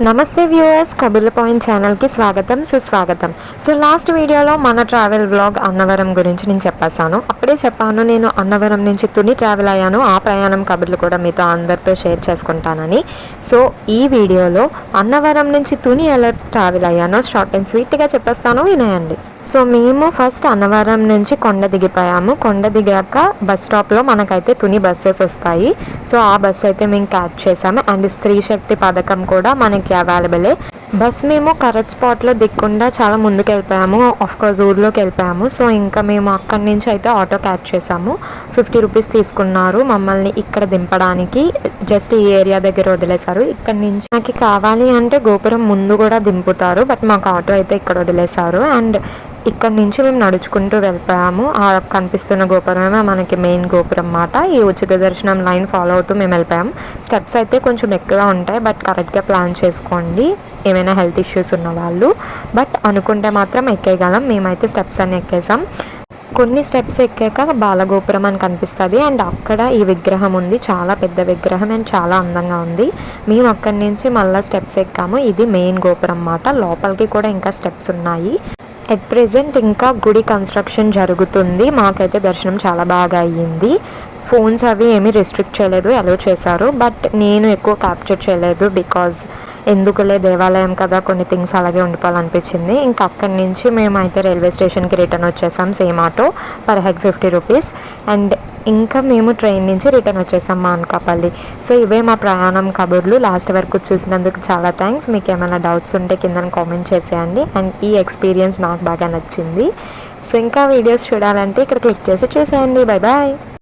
నమస్తే viewers, కబుర్ల point ఛానల్కి స్వాగతం సుస్వాగతం. సో లాస్ట్ వీడియోలో మన ట్రావెల్ వ్లాగ్ అన్నవరం గురించి నేను చెప్పేశాను. అప్పుడే చెప్పాను నేను అన్నవరం నుంచి తుని ట్రావెల్ అయ్యాను. ఆ ప్రయాణం కబుర్లు కూడా మీతో అందరితో షేర్ చేసుకుంటానని. సో ఈ వీడియోలో అన్నవరం నుంచి తుని ఎలా ట్రావెల్ అయ్యానో షార్ట్ అండ్ స్వీట్గా చెప్పేస్తాను, వినేయండి. సో మేము ఫస్ట్ అన్నవరం నుంచి కొండ దిగిపోయాము. కొండ దిగాక బస్ స్టాప్లో మనకైతే తుని బస్సెస్ వస్తాయి. సో ఆ బస్ అయితే మేము క్యాచ్ చేసాము. అండ్ స్త్రీ శక్తి పథకం కూడా మనకి అవైలబులే. బస్ మేము కరెక్ట్ స్పాట్లో దిక్కుండా చాలా ముందుకు వెళ్ళిపోయాము. ఆఫ్కోర్స్ ఊర్లోకి వెళ్ళిపోయాము. సో ఇంకా మేము అక్కడి నుంచి అయితే ఆటో క్యాచ్ చేసాము. 50 రూపీస్ తీసుకున్నారు మమ్మల్ని ఇక్కడ దింపడానికి. జస్ట్ ఈ ఏరియా దగ్గర వదిలేశారు. ఇక్కడ నుంచి నాకు కావాలి అంటే గోపురం ముందు కూడా దింపుతారు, బట్ మాకు ఆటో అయితే ఇక్కడ వదిలేశారు. అండ్ ఇక్కడ నుంచి మేము నడుచుకుంటూ వెళ్ళిపోయాము. ఆ కనిపిస్తున్న గోపురమే మనకి మెయిన్ గోపురం అన్నమాట. ఈ ఉచిత దర్శనం లైన్ ఫాలో అవుతూ మేము వెళ్ళిపోయాము. స్టెప్స్ అయితే కొంచెం ఎక్కువగా ఉంటాయి, బట్ కరెక్ట్గా ప్లాన్ చేసుకోండి ఏమైనా హెల్త్ ఇష్యూస్ ఉన్న వాళ్ళు. బట్ అనుకుంటే మాత్రం ఎక్కేయగలం. మేమైతే స్టెప్స్ అన్ని ఎక్కేసాం. కొన్ని స్టెప్స్ ఎక్కాక బాలగోపురం అని కనిపిస్తుంది. అండ్ అక్కడ ఈ విగ్రహం ఉంది, చాలా పెద్ద విగ్రహం అండ్ చాలా అందంగా ఉంది. మేము అక్కడి నుంచి మళ్ళీ స్టెప్స్ ఎక్కాము. ఇది మెయిన్ గోపురం అన్నమాట. లోపలికి కూడా ఇంకా స్టెప్స్ ఉన్నాయి. ఎట్ ప్రెజెంట్ ఇంకా గుడి కన్స్ట్రక్షన్ జరుగుతుంది. మాకైతే దర్శనం చాలా బాగా అయ్యింది. ఫోన్స్ అవి ఏమీ రెస్ట్రిక్ట్ చేయలేదు, అలౌ చేశారు. బట్ నేను ఎక్కువ క్యాప్చర్ చేయలేదు, బికాజ్ ఎందుకులే దేవాలయం కదా, కొన్ని థింగ్స్ అలాగే ఉండిపోవాలనిపించింది. ఇంకా అక్కడి నుంచి మేమైతే రైల్వే స్టేషన్కి రిటర్న్ వచ్చేసాం. Same auto, per head 50 rupees. And ఇంకా మేము ట్రైన్ నుంచి రిటర్న్ వచ్చేసాం మా అనకాపల్లి. సో ఇవే మా ప్రయాణం కబుర్లు. లాస్ట్ వరకు చూసినందుకు చాలా థ్యాంక్స్. మీకు ఏమైనా డౌట్స్ ఉంటే కింద కామెంట్ చేసేయండి. అండ్ ఈ ఎక్స్పీరియన్స్ నాకు బాగా నచ్చింది. సో ఇంకా వీడియోస్ చూడాలంటే ఇక్కడ క్లిక్ చేసి చూసేయండి. Bye bye.